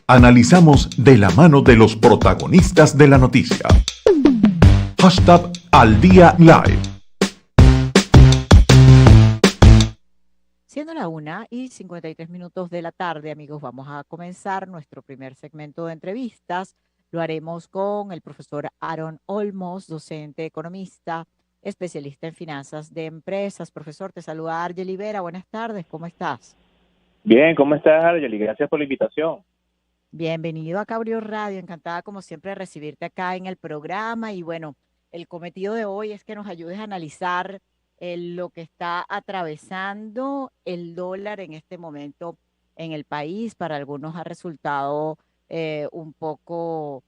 Analizamos de la mano de los protagonistas de la noticia. Hashtag Al Día Live. Siendo la 1:53 de la tarde, amigos, vamos a comenzar nuestro primer segmento de entrevistas. Lo haremos con el profesor Aaron Olmos, docente economista, especialista en finanzas de empresas. Profesor, te saluda Argely Vera. Buenas tardes, ¿cómo estás? Bien, ¿cómo estás, Argely? Gracias por la invitación. Bienvenido a Cabrio Radio. Encantada, como siempre, de recibirte acá en el programa. Y bueno, el cometido de hoy es que nos ayudes a analizar lo que está atravesando el dólar en este momento en el país. Para algunos ha resultado un poco,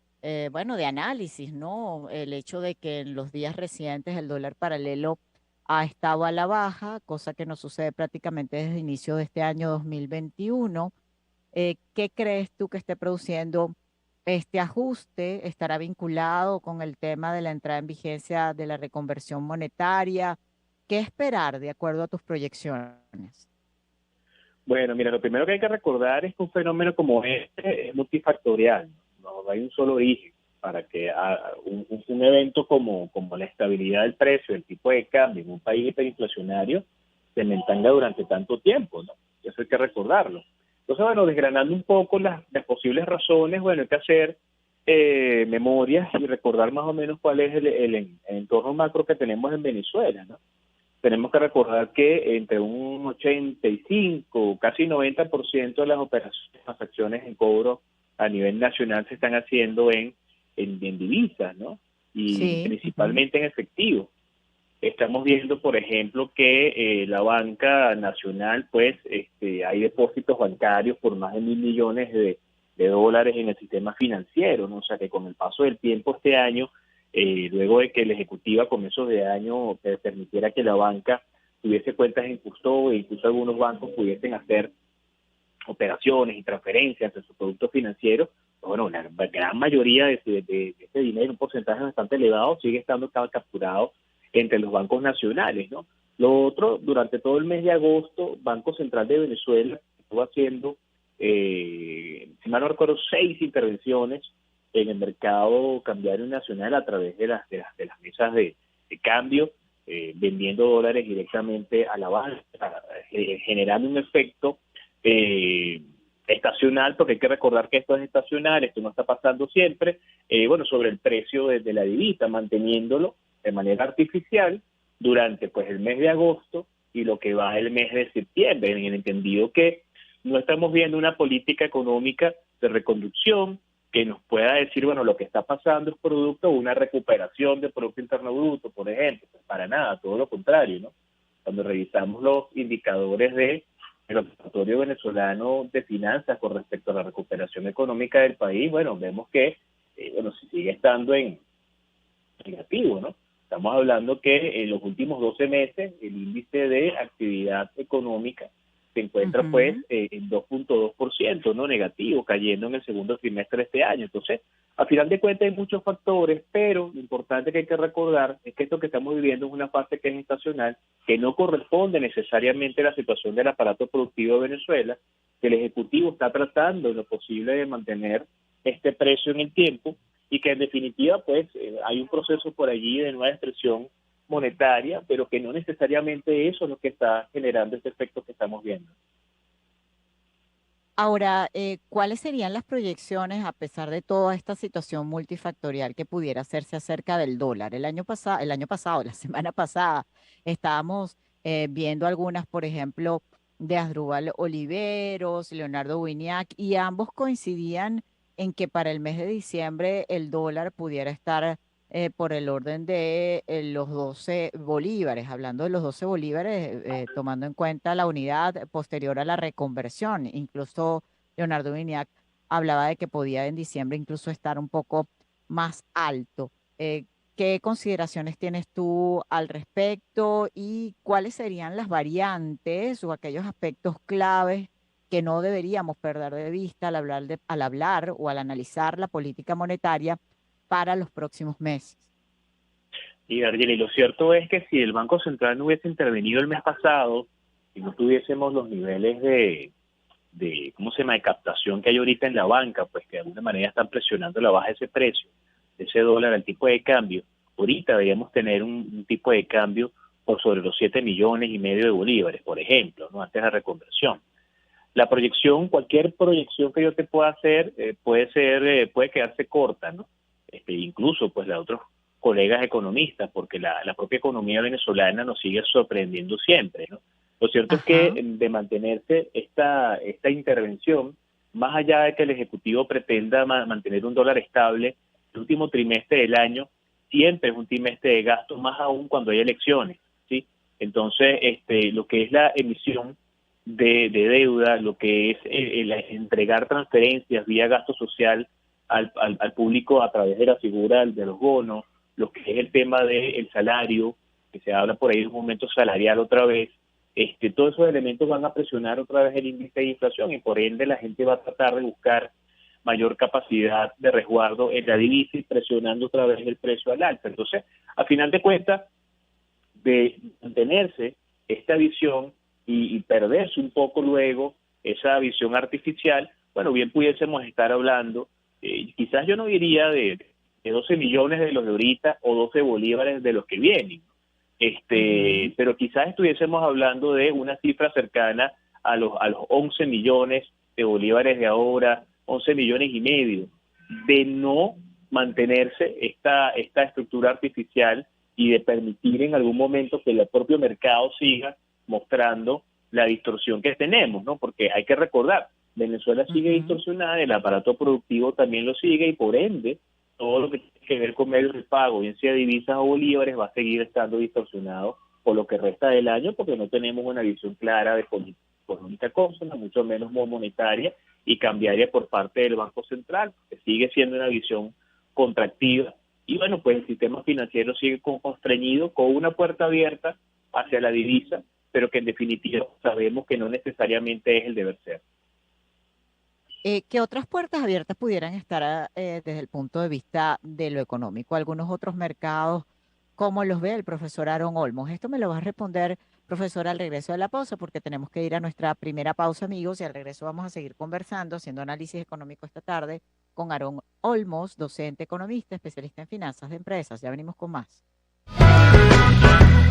bueno, de análisis, ¿no? El hecho de que en los días recientes el dólar paralelo ha estado a la baja, cosa que no sucede prácticamente desde el inicio de este año 2021. ¿Qué crees tú que esté produciendo este ajuste? ¿Estará vinculado con el tema de la entrada en vigencia de la reconversión monetaria? ¿Qué esperar de acuerdo a tus proyecciones? Bueno, mira, lo primero que hay que recordar es que un fenómeno como este es multifactorial, no hay un solo origen para que un evento como la estabilidad del precio, el tipo de cambio en un país hiperinflacionario se mantenga durante tanto tiempo, ¿no? Eso hay que recordarlo. Entonces, bueno, desgranando un poco las posibles razones, bueno, hay que hacer memorias y recordar más o menos cuál es el entorno macro que tenemos en Venezuela, ¿no? Tenemos que recordar que entre un 85, casi 90% de las operaciones, transacciones en cobro a nivel nacional se están haciendo en divisas, ¿no? Y Sí. Ujú. principalmente en efectivo. Estamos viendo, por ejemplo, que la banca nacional, pues, hay depósitos bancarios por más de 1.000 millones de dólares en el sistema financiero, ¿no? O sea que con el paso del tiempo este año, luego de que la ejecutiva a comienzos de año permitiera que la banca tuviese cuentas en custodia, incluso algunos bancos pudiesen hacer operaciones y transferencias de sus productos financieros, pues bueno, la gran mayoría de ese dinero, un porcentaje bastante elevado, sigue estando capturado entre los bancos nacionales, ¿no? Lo otro, durante todo el mes de agosto, Banco Central de Venezuela estuvo haciendo, si mal no recuerdo, 6 intervenciones en el mercado cambiario nacional a través de las mesas de cambio, vendiendo dólares directamente a la banca, generando un efecto estacional, porque hay que recordar que esto es estacional, esto no está pasando siempre, bueno, sobre el precio de la divisa, manteniéndolo de manera artificial durante pues el mes de agosto y lo que va el mes de septiembre, en el entendido que no estamos viendo una política económica de reconducción que nos pueda decir, bueno, lo que está pasando es producto de una recuperación del Producto Interno Bruto, por ejemplo. Pues para nada, todo lo contrario, ¿no? Cuando revisamos los indicadores del Observatorio Venezolano de Finanzas con respecto a la recuperación económica del país, bueno, vemos que, bueno, se sigue estando en negativo, ¿no? Estamos hablando que en los últimos 12 meses el índice de actividad económica se encuentra pues Ujú. en 2.2%, ¿no? Negativo, cayendo en el segundo trimestre de este año. Entonces, a final de cuentas hay muchos factores, pero lo importante que hay que recordar es que esto que estamos viviendo es una fase que es estacional, que no corresponde necesariamente a la situación del aparato productivo de Venezuela, que el Ejecutivo está tratando en lo posible de mantener este precio en el tiempo, y que en definitiva pues hay un proceso por allí de nueva expresión monetaria, pero que no necesariamente eso es lo que está generando este efecto que estamos viendo. Ahora, ¿cuáles serían las proyecciones a pesar de toda esta situación multifactorial que pudiera hacerse acerca del dólar? El año pasado, la semana pasada, estábamos viendo algunas, por ejemplo, de Asdrúbal Oliveros, Leonardo Winiak, y ambos coincidían en que para el mes de diciembre el dólar pudiera estar por el orden de los 12 bolívares, hablando de los 12 bolívares, tomando en cuenta la unidad posterior a la reconversión. Incluso Leonardo Viniac hablaba de que podía en diciembre incluso estar un poco más alto. Eh, ¿Qué consideraciones tienes tú al respecto y cuáles serían las variantes o aquellos aspectos claves que no deberíamos perder de vista al hablar o al analizar la política monetaria para los próximos meses? Y Argeli, lo cierto es que si el Banco Central no hubiese intervenido el mes pasado, si no tuviésemos los niveles ¿cómo se llama?, de captación que hay ahorita en la banca, pues que de alguna manera están presionando la baja de ese precio, de ese dólar al tipo de cambio. Ahorita deberíamos tener un tipo de cambio por sobre los 7,5 millones de bolívares, por ejemplo, ¿no?, antes de la reconversión. La proyección, cualquier proyección que yo te pueda hacer, puede quedarse corta, ¿no? Incluso pues la de otros colegas economistas, porque la propia economía venezolana nos sigue sorprendiendo siempre, ¿no? Lo cierto es que de mantenerse esta intervención, más allá de que el Ejecutivo pretenda mantener un dólar estable, el último trimestre del año siempre es un trimestre de gasto, más aún cuando hay elecciones, ¿sí? Entonces, lo que es la emisión de deuda, lo que es el entregar transferencias vía gasto social al público a través de la figura de los bonos, lo que es el tema del salario, que se habla por ahí de un aumento salarial otra vez, todos esos elementos van a presionar otra vez el índice de inflación y por ende la gente va a tratar de buscar mayor capacidad de resguardo en la divisa y presionando otra vez el precio al alza. Entonces, a final de cuentas, de mantenerse esta visión y perderse un poco luego esa visión artificial, bueno, bien pudiésemos estar hablando, quizás yo no diría de 12 millones de los de ahorita o 12 bolívares de los que vienen, pero quizás estuviésemos hablando de una cifra cercana a los 11 millones de bolívares de ahora, 11,5 millones, de no mantenerse esta estructura artificial y de permitir en algún momento que el propio mercado siga mostrando la distorsión que tenemos, ¿no? Porque hay que recordar, Venezuela sigue distorsionada, el aparato productivo también lo sigue y por ende todo lo que tiene que ver con medios de pago, bien sea divisas o bolívares, va a seguir estando distorsionado por lo que resta del año porque no tenemos una visión clara de política consona, mucho menos monetaria y cambiaria por parte del Banco Central, que sigue siendo una visión contractiva. Y bueno, pues el sistema financiero sigue constreñido con una puerta abierta hacia la divisa, pero que en definitiva sabemos que no necesariamente es el deber ser. ¿Qué otras puertas abiertas pudieran estar desde el punto de vista de lo económico? Algunos otros mercados, ¿cómo los ve el profesor Aaron Olmos? Esto me lo va a responder, profesor, al regreso de la pausa, porque tenemos que ir a nuestra primera pausa, amigos, y al regreso vamos a seguir conversando, haciendo análisis económico esta tarde con Aaron Olmos, docente economista, especialista en finanzas de empresas. Ya venimos con más.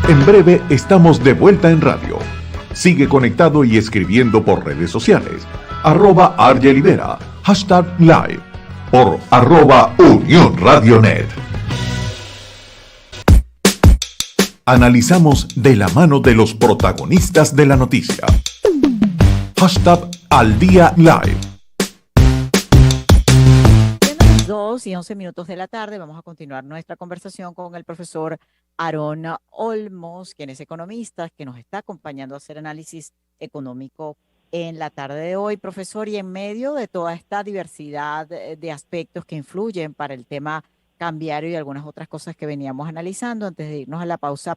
En breve estamos de vuelta en radio. Sigue conectado y escribiendo por redes sociales. @Argelibera, #live, por @Unión Radionet. Analizamos de la mano de los protagonistas de la noticia. #AlDíaLive. 2:11 de la tarde, vamos a continuar nuestra conversación con el profesor Aaron Olmos, quien es economista, que nos está acompañando a hacer análisis económico en la tarde de hoy. Profesor, y en medio de toda esta diversidad de aspectos que influyen para el tema cambiario y algunas otras cosas que veníamos analizando, antes de irnos a la pausa,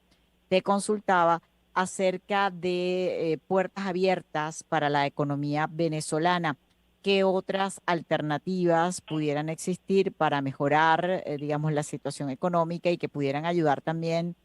te consultaba acerca de puertas abiertas para la economía venezolana. ¿Qué otras alternativas pudieran existir para mejorar, digamos, la situación económica y que pudieran ayudar también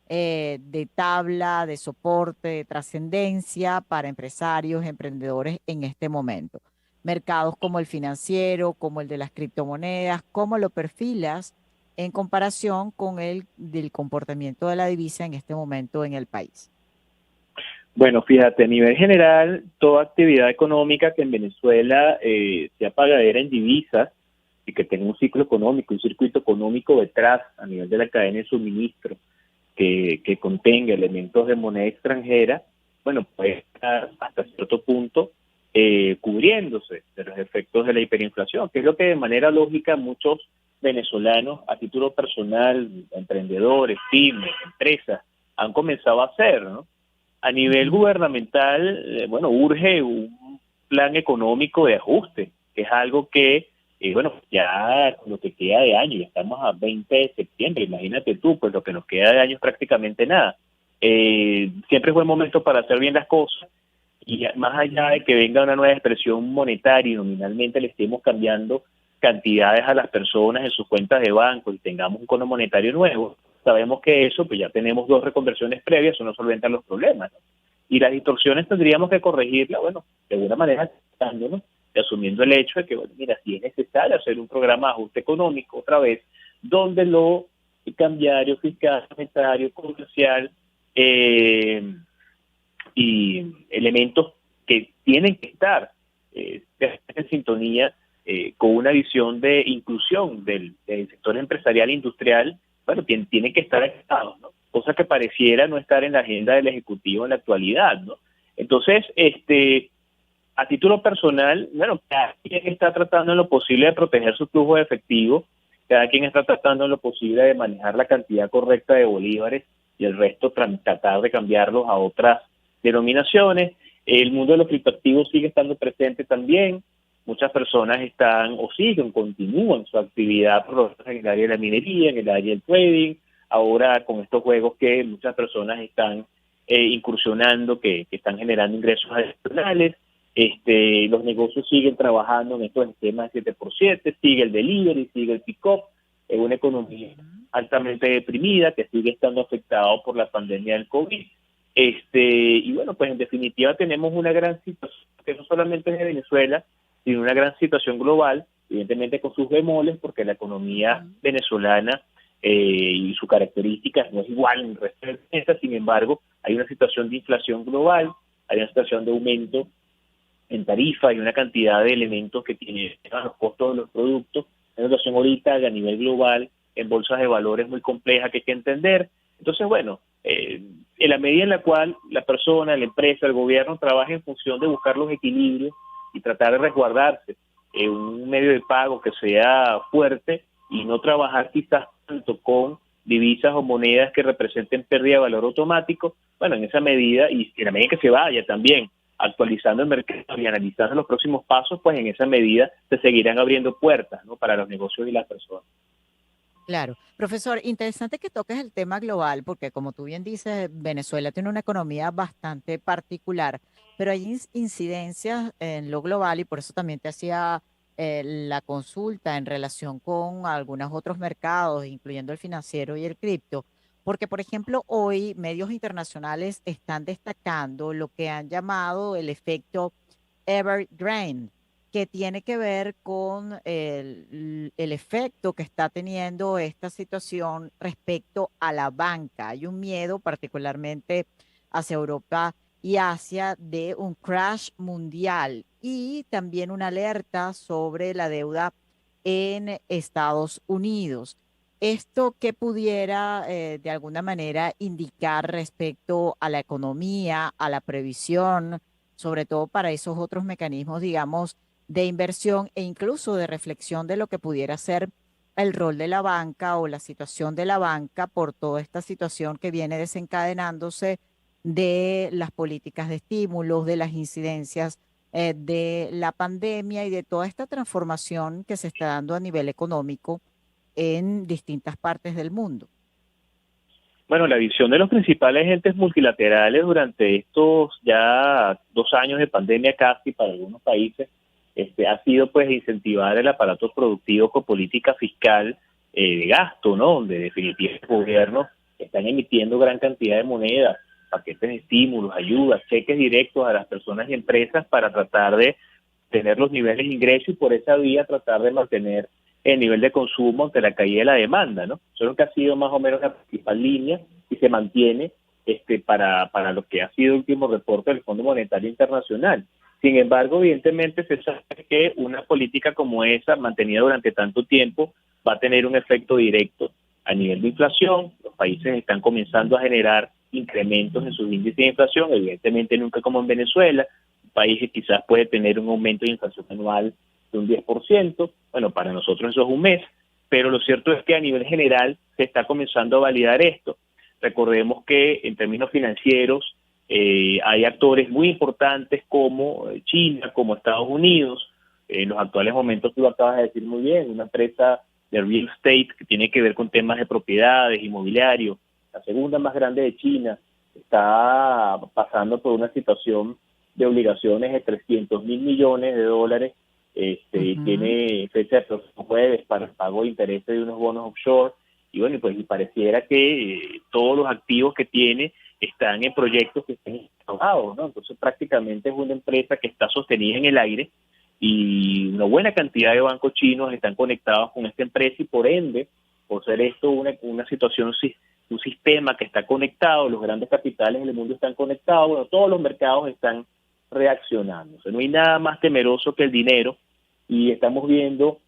de tabla, de soporte, de trascendencia para empresarios, emprendedores en este momento? Mercados como el financiero, como el de las criptomonedas, ¿cómo lo perfilas en comparación con el del comportamiento de la divisa en este momento en el país? Bueno, fíjate, a nivel general, toda actividad económica que en Venezuela sea pagadera en divisas y que tenga un ciclo económico, un circuito económico detrás a nivel de la cadena de suministro que contenga elementos de moneda extranjera, bueno, puede estar hasta cierto punto cubriéndose de los efectos de la hiperinflación, que es lo que de manera lógica muchos venezolanos a título personal, emprendedores, pymes, empresas, han comenzado a hacer, ¿no? A nivel gubernamental, bueno, urge un plan económico de ajuste, que es algo que, bueno, ya con lo que queda de año, ya estamos a 20 de septiembre, imagínate tú, pues lo que nos queda de año es prácticamente nada. Siempre es buen momento para hacer bien las cosas, y más allá de que venga una nueva expresión monetaria y nominalmente le estemos cambiando cantidades a las personas en sus cuentas de banco y tengamos un cono monetario nuevo, sabemos que eso, pues ya tenemos 2 reconversiones previas, eso no solventa los problemas, ¿no? Y las distorsiones tendríamos que corregirlas, bueno, de alguna manera adaptándonos y asumiendo el hecho de que, bueno, mira, si es necesario hacer un programa de ajuste económico otra vez, donde lo cambiario, fiscal, monetario, comercial y elementos que tienen que estar en sintonía con una visión de inclusión del sector empresarial e industrial, bueno, tienen que estar activados, ¿no? Cosa que pareciera no estar en la agenda del Ejecutivo en la actualidad, ¿no? Entonces, a título personal, bueno, cada quien está tratando en lo posible de proteger su flujo de efectivo, cada quien está tratando en lo posible de manejar la cantidad correcta de bolívares y el resto tratar de cambiarlos a otras denominaciones. El mundo de los criptoactivos sigue estando presente también. Muchas personas están o continúan su actividad en el área de la minería, en el área del trading, ahora con estos juegos que muchas personas están incursionando, que están generando ingresos adicionales. Los negocios siguen trabajando en estos esquemas de 7x7, sigue el delivery, sigue el pick-up, es una economía altamente deprimida que sigue estando afectado por la pandemia del COVID. Y bueno, pues en definitiva tenemos una gran situación, que no solamente es de Venezuela, sino una gran situación global, evidentemente con sus bemoles, porque la economía venezolana y sus características no es igual en el resto del planeta. Sin embargo, hay una situación de inflación global, hay una situación de aumento en tarifa y una cantidad de elementos que tienen los costos de los productos, una situación ahorita a nivel global en bolsas de valores muy compleja que hay que entender. Entonces, bueno, en la medida en la cual la persona, la empresa, el gobierno trabaja en función de buscar los equilibrios y tratar de resguardarse en un medio de pago que sea fuerte y no trabajar quizás tanto con divisas o monedas que representen pérdida de valor automático, bueno, en esa medida, y en la medida que se vaya también actualizando el mercado y analizando los próximos pasos, pues en esa medida se seguirán abriendo puertas, ¿no?, para los negocios y las personas. Claro. Profesor, interesante que toques el tema global, porque como tú bien dices, Venezuela tiene una economía bastante particular, pero hay incidencias en lo global y por eso también te hacía la consulta en relación con algunos otros mercados, incluyendo el financiero y el cripto, porque por ejemplo hoy medios internacionales están destacando lo que han llamado el efecto Evergrande, que tiene que ver con el efecto que está teniendo esta situación respecto a la banca. Hay un miedo particularmente hacia Europa y Asia de un crash mundial y también una alerta sobre la deuda en Estados Unidos. ¿Esto qué pudiera de alguna manera indicar respecto a la economía, a la previsión, sobre todo para esos otros mecanismos, digamos, de inversión e incluso de reflexión de lo que pudiera ser el rol de la banca o la situación de la banca por toda esta situación que viene desencadenándose de las políticas de estímulos, de las incidencias de la pandemia y de toda esta transformación que se está dando a nivel económico en distintas partes del mundo? Bueno, la visión de los principales entes multilaterales durante estos ya 2 años de pandemia casi para algunos países ha sido pues incentivar el aparato productivo con política fiscal de gasto, ¿no? Donde definitivamente los gobiernos están emitiendo gran cantidad de moneda, paquetes de estímulos, ayudas, cheques directos a las personas y empresas para tratar de tener los niveles de ingreso y por esa vía tratar de mantener el nivel de consumo ante la caída de la demanda, ¿no? Eso es lo que ha sido más o menos la principal línea y se mantiene para lo que ha sido el último reporte del Fondo Monetario Internacional. Sin embargo, evidentemente se sabe que una política como esa, mantenida durante tanto tiempo, va a tener un efecto directo a nivel de inflación. Los países están comenzando a generar incrementos en sus índices de inflación, evidentemente nunca como en Venezuela, un país que quizás puede tener un aumento de inflación anual de un 10%, bueno, para nosotros eso es un mes, pero lo cierto es que a nivel general se está comenzando a validar esto. Recordemos que en términos financieros hay actores muy importantes como China, como Estados Unidos. En los actuales momentos, tú lo acabas de decir muy bien, una empresa de real estate que tiene que ver con temas de propiedades, inmobiliario, la segunda más grande de China, está pasando por una situación de obligaciones de 300 mil millones de dólares, y tiene fecha de próximo jueves para el pago de intereses de unos bonos offshore, y bueno, pues y pareciera que todos los activos que tiene están en proyectos que están instaurados, ¿no? Entonces prácticamente es una empresa que está sostenida en el aire y una buena cantidad de bancos chinos están conectados con esta empresa y por ende, por ser esto una situación, un sistema que está conectado, los grandes capitales del mundo están conectados, bueno, todos los mercados están reaccionando. O sea, no hay nada más temeroso que el dinero y estamos viendo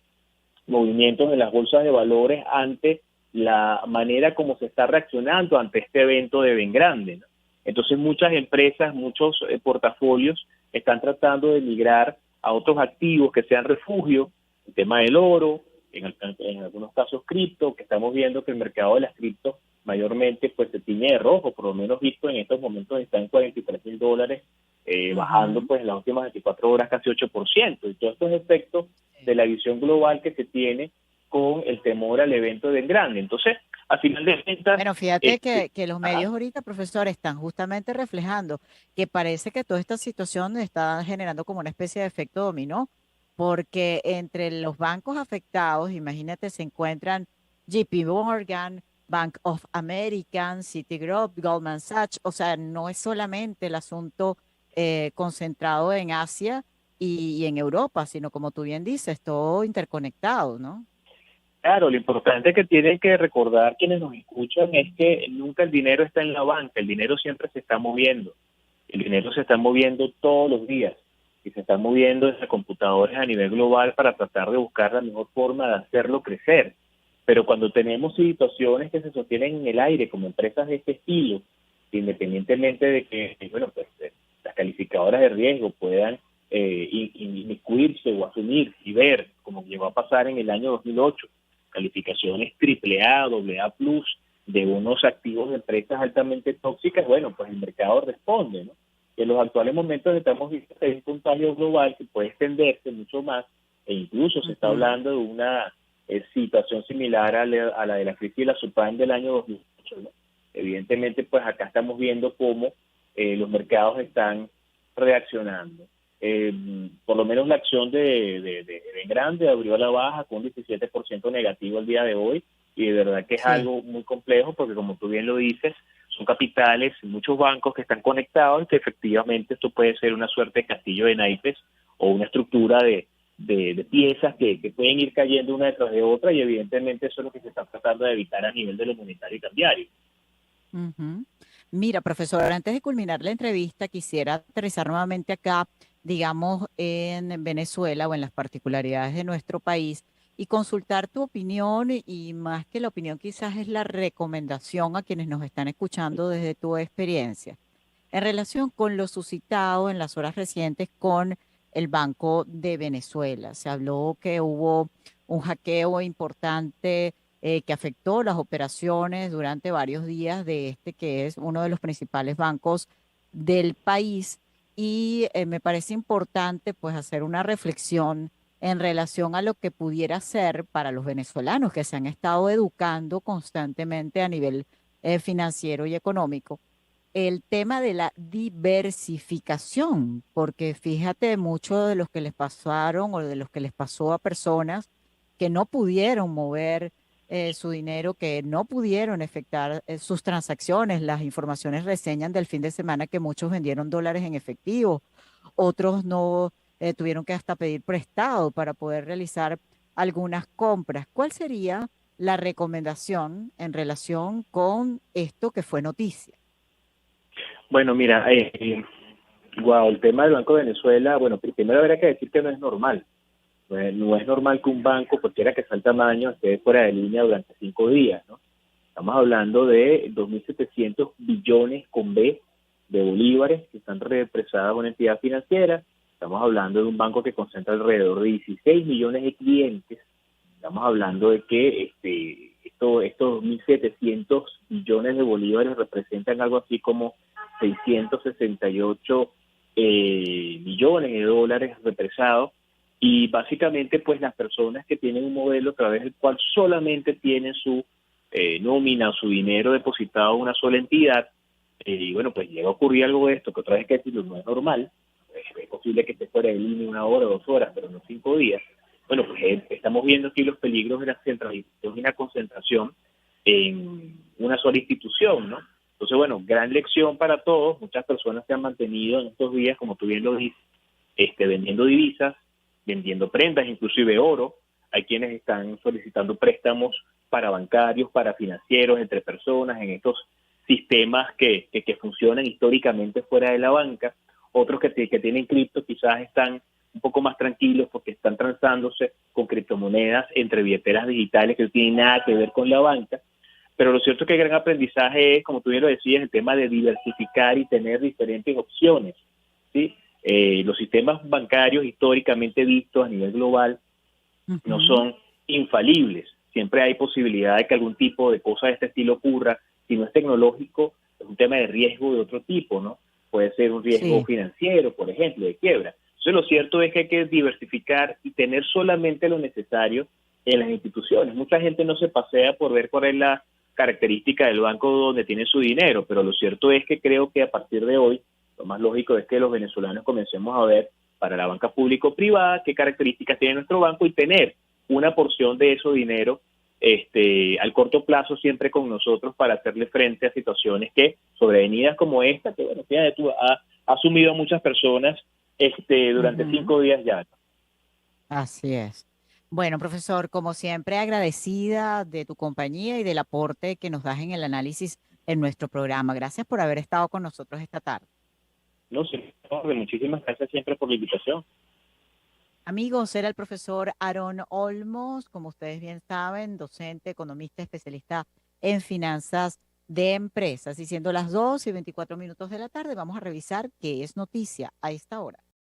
movimientos en las bolsas de valores ante la manera como se está reaccionando ante este evento de Evergrande, ¿no? Entonces muchas empresas, muchos portafolios están tratando de migrar a otros activos que sean refugio, el tema del oro, en algunos casos cripto, que estamos viendo que el mercado de las cripto mayormente pues se tiñe de rojo, por lo menos visto en estos momentos está en $43,000, bajando pues en las últimas 24 horas casi 8%, y todos estos efectos de la visión global que se tiene con el temor al evento de Evergrande. Entonces, a final de cuentas... Bueno, fíjate que los medios ahorita, profesor, están justamente reflejando que parece que toda esta situación está generando como una especie de efecto dominó, porque entre los bancos afectados, imagínate, se encuentran JP Morgan, Bank of America, Citigroup, Goldman Sachs, o sea, no es solamente el asunto concentrado en Asia y en Europa, sino como tú bien dices, todo interconectado, ¿no? Claro, lo importante que tienen que recordar quienes nos escuchan es que nunca el dinero está en la banca, el dinero siempre se está moviendo. El dinero se está moviendo todos los días y se está moviendo desde computadores a nivel global para tratar de buscar la mejor forma de hacerlo crecer. Pero cuando tenemos situaciones que se sostienen en el aire, como empresas de este estilo, independientemente de que, bueno, pues las calificadoras de riesgo puedan inmiscuirse o asumir y ver, como llegó a pasar en el año 2008, calificaciones AAA, AA+, de unos activos de empresas altamente tóxicas, bueno, pues el mercado responde, ¿no? En los actuales momentos estamos viendo que hay un contagio global que puede extenderse mucho más e incluso se está hablando de una situación similar a la de la crisis de la subprime del año 2008, ¿no? Evidentemente, pues acá estamos viendo cómo los mercados están reaccionando. Por lo menos la acción de Evergrande abrió a la baja con un 17% negativo el día de hoy y de verdad que es algo muy complejo porque como tú bien lo dices, son capitales, muchos bancos que están conectados y que efectivamente esto puede ser una suerte de castillo de naipes o una estructura de piezas que pueden ir cayendo una detrás de otra y evidentemente eso es lo que se está tratando de evitar a nivel de lo monetario y cambiario. Ujú. Mira, profesor, antes de culminar la entrevista, quisiera aterrizar nuevamente acá, digamos, en Venezuela o en las particularidades de nuestro país y consultar tu opinión y más que la opinión quizás es la recomendación a quienes nos están escuchando desde tu experiencia en relación con lo suscitado en las horas recientes con el Banco de Venezuela. Se habló que hubo un hackeo importante que afectó las operaciones durante varios días de este que es uno de los principales bancos del país y me parece importante pues hacer una reflexión en relación a lo que pudiera ser para los venezolanos que se han estado educando constantemente a nivel financiero y económico el tema de la diversificación, porque fíjate, muchos de los que les pasaron o de los que les pasó a personas que no pudieron mover su dinero, que no pudieron efectuar sus transacciones. Las informaciones reseñan del fin de semana que muchos vendieron dólares en efectivo, otros no tuvieron que hasta pedir prestado para poder realizar algunas compras. ¿Cuál sería la recomendación en relación con esto que fue noticia? Bueno, mira, el tema del Banco de Venezuela, bueno, primero habría que decir que no es normal. No es normal que un banco, cualquiera que sea el tamaño, esté fuera de línea durante 5 días, ¿no? Estamos hablando de 2.700 billones con B de bolívares que están represadas a una entidad financiera. Estamos hablando de un banco que concentra alrededor de 16 millones de clientes. Estamos hablando de que estos 2.700 billones de bolívares representan algo así como 668 millones de dólares represados y básicamente pues las personas que tienen un modelo a través del cual solamente tienen su nómina o su dinero depositado en una sola entidad y bueno pues llega a ocurrir algo de esto que otra vez que decirlo no es normal, es posible que esté fuera de línea 1 hora, 2 horas, pero no 5 días. Bueno, pues estamos viendo aquí los peligros de la centralización y la concentración en una sola institución, ¿no? Entonces, Entonces, bueno, gran lección para todos. Muchas personas se han mantenido en estos días, como tú bien lo dices, vendiendo divisas, vendiendo prendas, inclusive oro. Hay quienes están solicitando préstamos para bancarios, para financieros, entre personas, en estos sistemas que funcionan históricamente fuera de la banca. Otros que tienen cripto quizás están un poco más tranquilos porque están transándose con criptomonedas entre billeteras digitales que no tienen nada que ver con la banca. Pero lo cierto es que el gran aprendizaje es, como tú bien lo decías, el tema de diversificar y tener diferentes opciones, ¿sí? Los sistemas bancarios históricamente vistos a nivel global no son infalibles. Siempre hay posibilidad de que algún tipo de cosa de este estilo ocurra. Si no es tecnológico, es un tema de riesgo de otro tipo, ¿no? Puede ser un riesgo financiero, por ejemplo, de quiebra. Entonces, lo cierto es que hay que diversificar y tener solamente lo necesario en las instituciones. Mucha gente no se pasea por ver cuál es la característica del banco donde tiene su dinero, pero lo cierto es que creo que a partir de hoy, lo más lógico es que los venezolanos comencemos a ver para la banca público-privada qué características tiene nuestro banco y tener una porción de ese dinero al corto plazo siempre con nosotros para hacerle frente a situaciones que sobrevenidas como esta, que bueno, fíjate tú, ha asumido a muchas personas durante 5 días ya. Así es. Bueno, profesor, como siempre, agradecida de tu compañía y del aporte que nos das en el análisis en nuestro programa. Gracias por haber estado con nosotros esta tarde. No sé, muchísimas gracias siempre por la invitación. Amigos, era el profesor Aarón Olmos, como ustedes bien saben, docente, economista, especialista en finanzas de empresas. Y siendo las 2:24 de la tarde, vamos a revisar qué es noticia a esta hora.